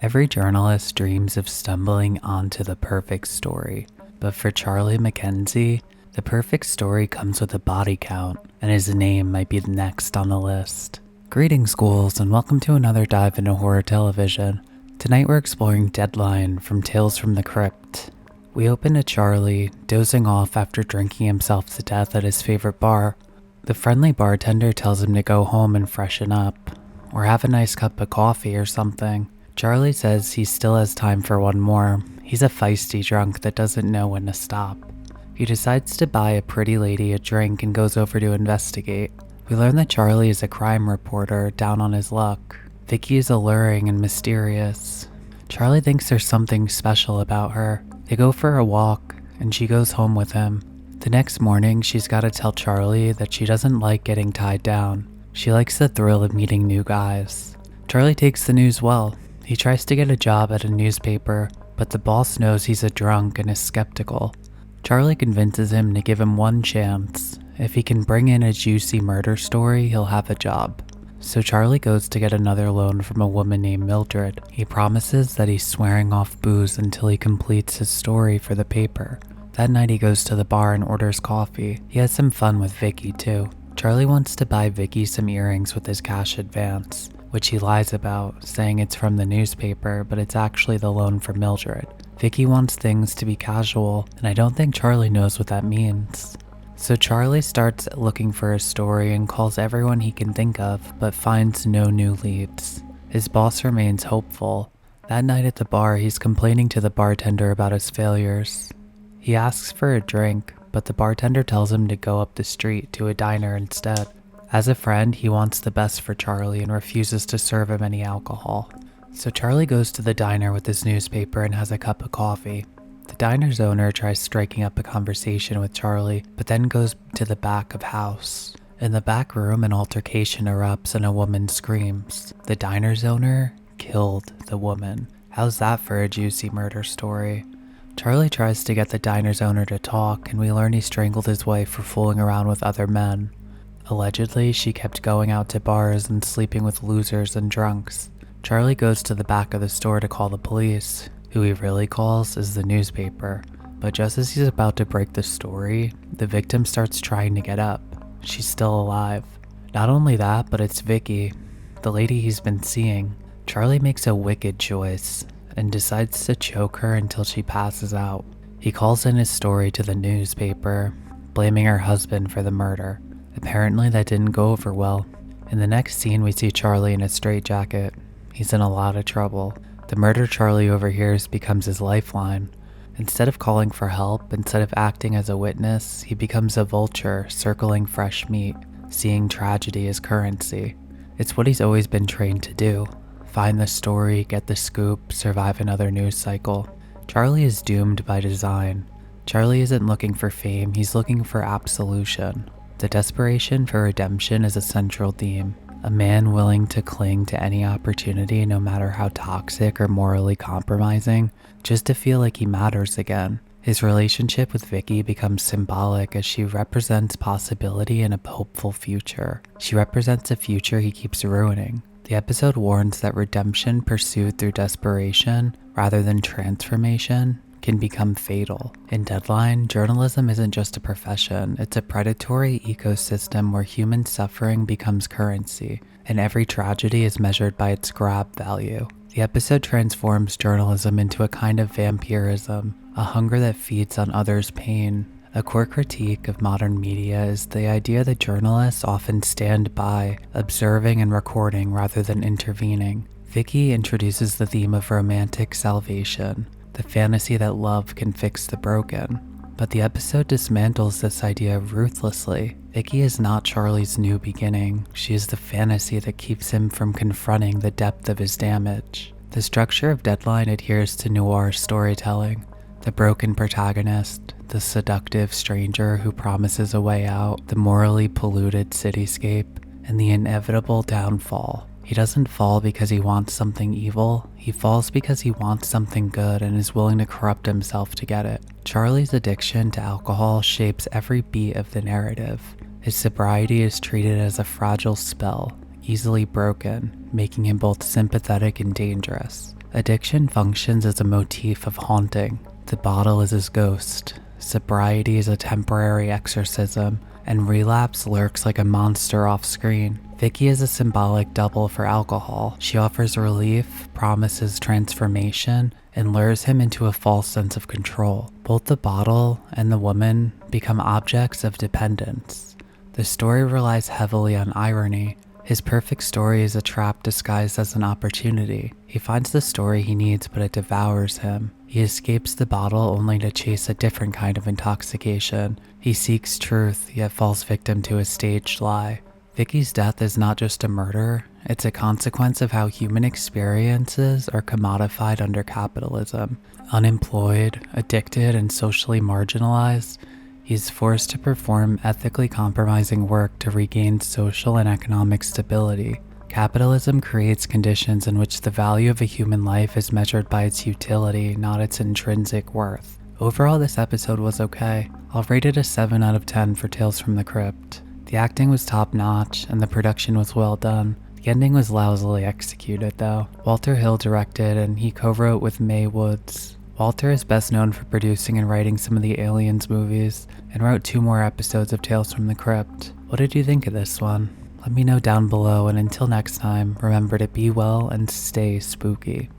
Every journalist dreams of stumbling onto the perfect story, but for Charlie McKenzie, the perfect story comes with a body count, and his name might be next on the list. Greetings, ghouls, and welcome to another dive into horror television. Tonight we're exploring Deadline from Tales from the Crypt. We open to Charlie, dozing off after drinking himself to death at his favorite bar. The friendly bartender tells him to go home and freshen up, or have a nice cup of coffee or something. Charlie says he still has time for one more. He's a feisty drunk that doesn't know when to stop. He decides to buy a pretty lady a drink and goes over to investigate. We learn that Charlie is a crime reporter down on his luck. Vicki is alluring and mysterious. Charlie thinks there's something special about her. They go for a walk, and she goes home with him. The next morning, she's got to tell Charlie that she doesn't like getting tied down. She likes the thrill of meeting new guys. Charlie takes the news well. He tries to get a job at a newspaper, but the boss knows he's a drunk and is skeptical. Charlie convinces him to give him one chance. If he can bring in a juicy murder story, he'll have a job. So Charlie goes to get another loan from a woman named Mildred. He promises that he's swearing off booze until he completes his story for the paper. That night he goes to the bar and orders coffee. He has some fun with Vicki too. Charlie wants to buy Vicki some earrings with his cash advance, which he lies about, saying it's from the newspaper, but it's actually the loan from Mildred. Vicki wants things to be casual, and I don't think Charlie knows what that means. So Charlie starts looking for a story and calls everyone he can think of, but finds no new leads. His boss remains hopeful. That night at the bar, he's complaining to the bartender about his failures. He asks for a drink, but the bartender tells him to go up the street to a diner instead. As a friend, he wants the best for Charlie and refuses to serve him any alcohol. So Charlie goes to the diner with his newspaper and has a cup of coffee. The diner's owner tries striking up a conversation with Charlie, but then goes to the back of house. In the back room, an altercation erupts and a woman screams. The diner's owner killed the woman. How's that for a juicy murder story? Charlie tries to get the diner's owner to talk, and we learn he strangled his wife for fooling around with other men. Allegedly, she kept going out to bars and sleeping with losers and drunks. Charlie goes to the back of the store to call the police. Who he really calls is the newspaper. But just as he's about to break the story, the victim starts trying to get up. She's still alive. Not only that, but it's Vicki, the lady he's been seeing. Charlie makes a wicked choice and decides to choke her until she passes out. He calls in his story to the newspaper, blaming her husband for the murder. Apparently that didn't go over well. In the next scene, we see Charlie in a straitjacket. He's in a lot of trouble. The murder Charlie overhears becomes his lifeline. Instead of calling for help, instead of acting as a witness, he becomes a vulture circling fresh meat, seeing tragedy as currency. It's what he's always been trained to do. Find the story, get the scoop, survive another news cycle. Charlie is doomed by design. Charlie isn't looking for fame, he's looking for absolution. The desperation for redemption is a central theme. A man willing to cling to any opportunity, no matter how toxic or morally compromising, just to feel like he matters again. His relationship with Vicki becomes symbolic as she represents possibility and a hopeful future. She represents a future he keeps ruining. The episode warns that redemption pursued through desperation, rather than transformation, can become fatal. In Deadline, journalism isn't just a profession, it's a predatory ecosystem where human suffering becomes currency, and every tragedy is measured by its grab value. The episode transforms journalism into a kind of vampirism, a hunger that feeds on others' pain. A core critique of modern media is the idea that journalists often stand by, observing and recording rather than intervening. Vicki introduces the theme of romantic salvation, the fantasy that love can fix the broken. But the episode dismantles this idea ruthlessly. Vicki is not Charlie's new beginning. She is the fantasy that keeps him from confronting the depth of his damage. The structure of Deadline adheres to noir storytelling. The broken protagonist, the seductive stranger who promises a way out, the morally polluted cityscape, and the inevitable downfall. He doesn't fall because he wants something evil, he falls because he wants something good and is willing to corrupt himself to get it. Charlie's addiction to alcohol shapes every beat of the narrative. His sobriety is treated as a fragile spell, easily broken, making him both sympathetic and dangerous. Addiction functions as a motif of haunting. The bottle is his ghost, sobriety is a temporary exorcism, and relapse lurks like a monster off-screen. Vicki is a symbolic double for alcohol. She offers relief, promises transformation, and lures him into a false sense of control. Both the bottle and the woman become objects of dependence. The story relies heavily on irony. His perfect story is a trap disguised as an opportunity. He finds the story he needs, but it devours him. He escapes the bottle only to chase a different kind of intoxication. He seeks truth, yet falls victim to a staged lie. Vicki's death is not just a murder, it's a consequence of how human experiences are commodified under capitalism. Unemployed, addicted, and socially marginalized, he's forced to perform ethically compromising work to regain social and economic stability. Capitalism creates conditions in which the value of a human life is measured by its utility, not its intrinsic worth. Overall, this episode was okay. I'll rate it a 7 out of 10 for Tales from the Crypt. The acting was top-notch, and the production was well done. The ending was lousily executed, though. Walter Hill directed, and he co-wrote with Mae Woods. Walter is best known for producing and writing some of the Aliens movies, and wrote 2 more episodes of Tales from the Crypt. What did you think of this one? Let me know down below, and until next time, remember to be well and stay spooky.